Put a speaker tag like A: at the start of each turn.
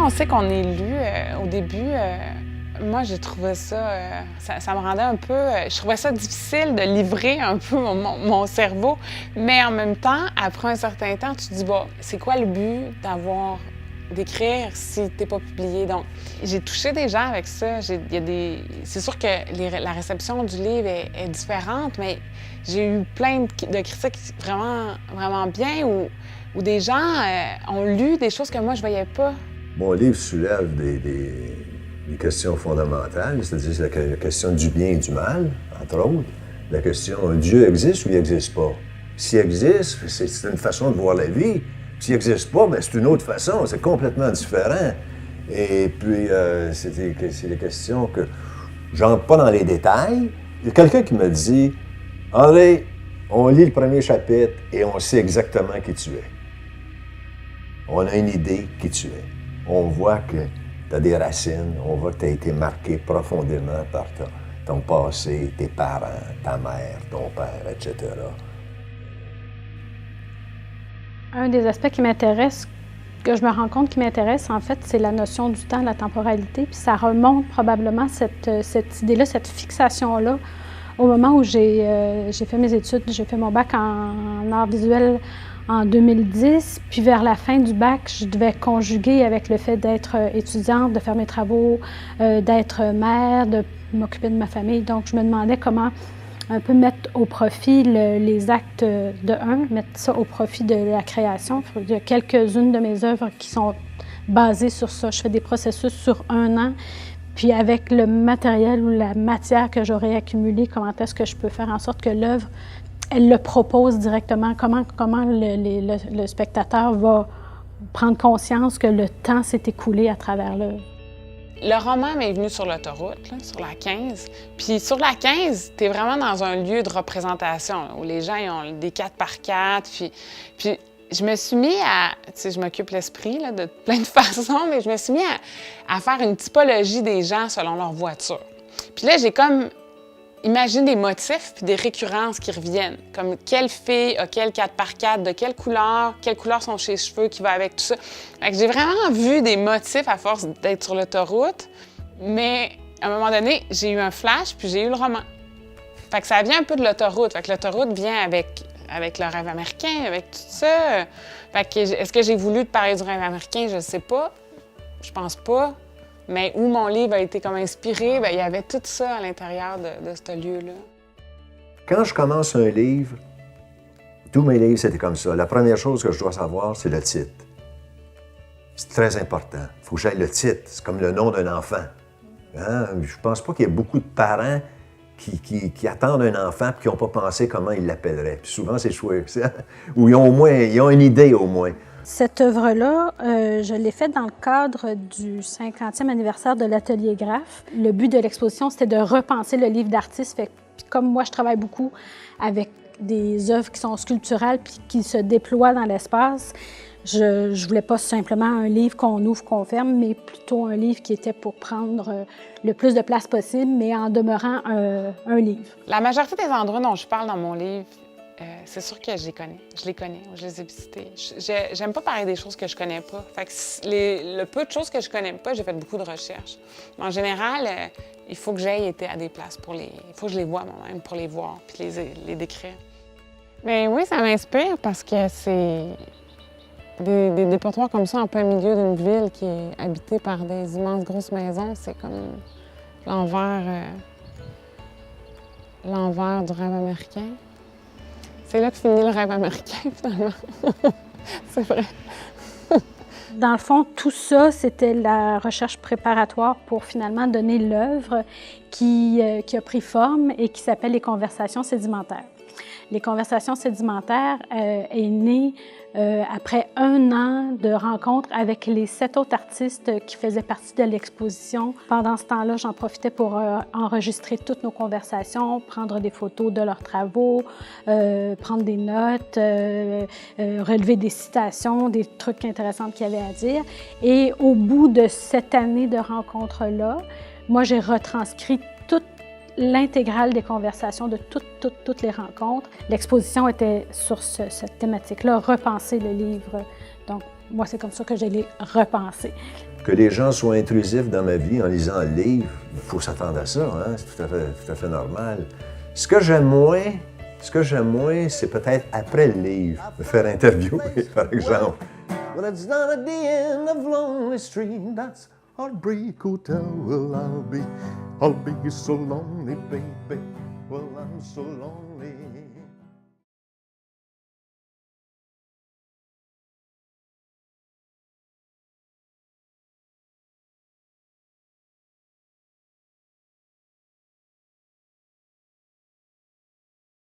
A: on sait qu'on est lu, au début, moi, j'ai trouvé ça me rendait un peu... je trouvais ça difficile de livrer un peu mon cerveau. Mais en même temps, après un certain temps, tu te dis, bon, c'est quoi le but d'écrire si t'es pas publié? Donc, j'ai touché des gens avec ça. C'est sûr que la réception du livre est différente, mais j'ai eu plein de critiques vraiment, vraiment bien où des gens ont lu des choses que moi, je voyais pas.
B: Mon livre soulève des questions fondamentales, c'est-à-dire la question du bien et du mal, entre autres. La question, Dieu existe ou il n'existe pas? S'il existe, c'est une façon de voir la vie. S'il n'existe pas, bien, c'est une autre façon, c'est complètement différent. Et puis, c'est des questions que j'entre pas dans les détails. Il y a quelqu'un qui me dit, « André, on lit le premier chapitre et on sait exactement qui tu es. On a une idée qui tu es. On voit que tu as des racines, on voit que tu as été marqué profondément par ton passé, tes parents, ta mère, ton père, etc. »
C: Un des aspects qui m'intéresse, que je me rends compte qui m'intéresse, en fait, c'est la notion du temps, la temporalité. Puis ça remonte probablement cette idée-là, cette fixation-là, au moment où j'ai fait mes études. J'ai fait mon bac en arts visuels en 2010, puis vers la fin du bac, je devais conjuguer avec le fait d'être étudiante, de faire mes travaux, d'être mère, de m'occuper de ma famille. Donc, je me demandais comment un peu mettre au profit les actes mettre ça au profit de la création. Il y a quelques-unes de mes œuvres qui sont basées sur ça. Je fais des processus sur 1 an, puis avec le matériel ou la matière que j'aurais accumulée, comment est-ce que je peux faire en sorte que l'œuvre, elle le propose directement, comment le spectateur va prendre conscience que le temps s'est écoulé à travers l'œuvre.
A: Le roman m'est venu sur l'autoroute, là, sur la 15. Puis sur la 15, t'es vraiment dans un lieu de représentation là, où les gens ils ont des 4x4. Puis je me suis mis à... Tu sais, je m'occupe l'esprit là, de plein de façons, mais je me suis mis à faire une typologie des gens selon leur voiture. Puis là, j'ai comme imaginé des motifs puis des récurrences qui reviennent. Comme quelle fille a quel 4x4, de quelle couleur sont ses cheveux qui va avec tout ça. Fait que j'ai vraiment vu des motifs à force d'être sur l'autoroute, mais à un moment donné, j'ai eu un flash puis j'ai eu le roman. Fait que ça vient un peu de l'autoroute. Fait que l'autoroute vient avec le rêve américain, avec tout ça. Fait que est-ce que j'ai voulu te parler du rêve américain? Je sais pas. Je pense pas. Mais où mon livre a été comme inspiré, bien, il y avait tout ça à l'intérieur de ce lieu-là.
B: Quand je commence un livre, tous mes livres, c'était comme ça. La première chose que je dois savoir, c'est le titre. C'est très important. Il faut que j'aille le titre. C'est comme le nom d'un enfant. Hein? Je pense pas qu'il y ait beaucoup de parents qui attendent un enfant et qui n'ont pas pensé comment ils l'appelleraient. Puis souvent, c'est chouette. Ou ils ont une idée au moins.
C: Cette œuvre-là, je l'ai faite dans le cadre du 50e anniversaire de l'Atelier Graphe. Le but de l'exposition, c'était de repenser le livre d'artiste. Comme moi, je travaille beaucoup avec des œuvres qui sont sculpturales puis qui se déploient dans l'espace, je ne voulais pas simplement un livre qu'on ouvre, qu'on ferme, mais plutôt un livre qui était pour prendre le plus de place possible, mais en demeurant un livre.
A: La majorité des endroits dont je parle dans mon livre, c'est sûr que je les connais. Je les ai visités. J'aime pas parler des choses que je connais pas. Fait que le peu de choses que je connais pas, j'ai fait beaucoup de recherches. Mais en général, il faut que j'aille été à des places il faut que je les voie moi-même pour les voir puis les décrire. Mais oui, ça m'inspire parce que c'est des dépotoirs comme ça en plein milieu d'une ville qui est habitée par des immenses grosses maisons. C'est comme l'envers du rêve américain. C'est là que finit le rêve américain, finalement. C'est vrai.
C: Dans le fond, tout ça, c'était la recherche préparatoire pour finalement donner l'œuvre qui a pris forme et qui s'appelle « Les conversations sédimentaires ». Les conversations sédimentaires est née après 1 an de rencontres avec les 7 autres artistes qui faisaient partie de l'exposition. Pendant ce temps-là, j'en profitais pour enregistrer toutes nos conversations, prendre des photos de leurs travaux, prendre des notes, relever des citations, des trucs intéressants qu'il y avait à dire. Et au bout de cette année de rencontres-là, moi, j'ai retranscrit l'intégrale des conversations de toutes les rencontres. L'exposition était sur cette thématique-là, repenser le livre. Donc, moi, c'est comme ça que je l'ai repensé.
B: Que les gens soient intrusifs dans ma vie en lisant un livre, il faut s'attendre à ça, hein? C'est tout à fait normal. Ce que j'aime moins, c'est peut-être après le livre, me faire interviewer, par exemple. Well, it's not at the end of Lonely Street, that's Heartbreak Hotel. Well, I'll be so lonely, baby. Well, I'm so lonely.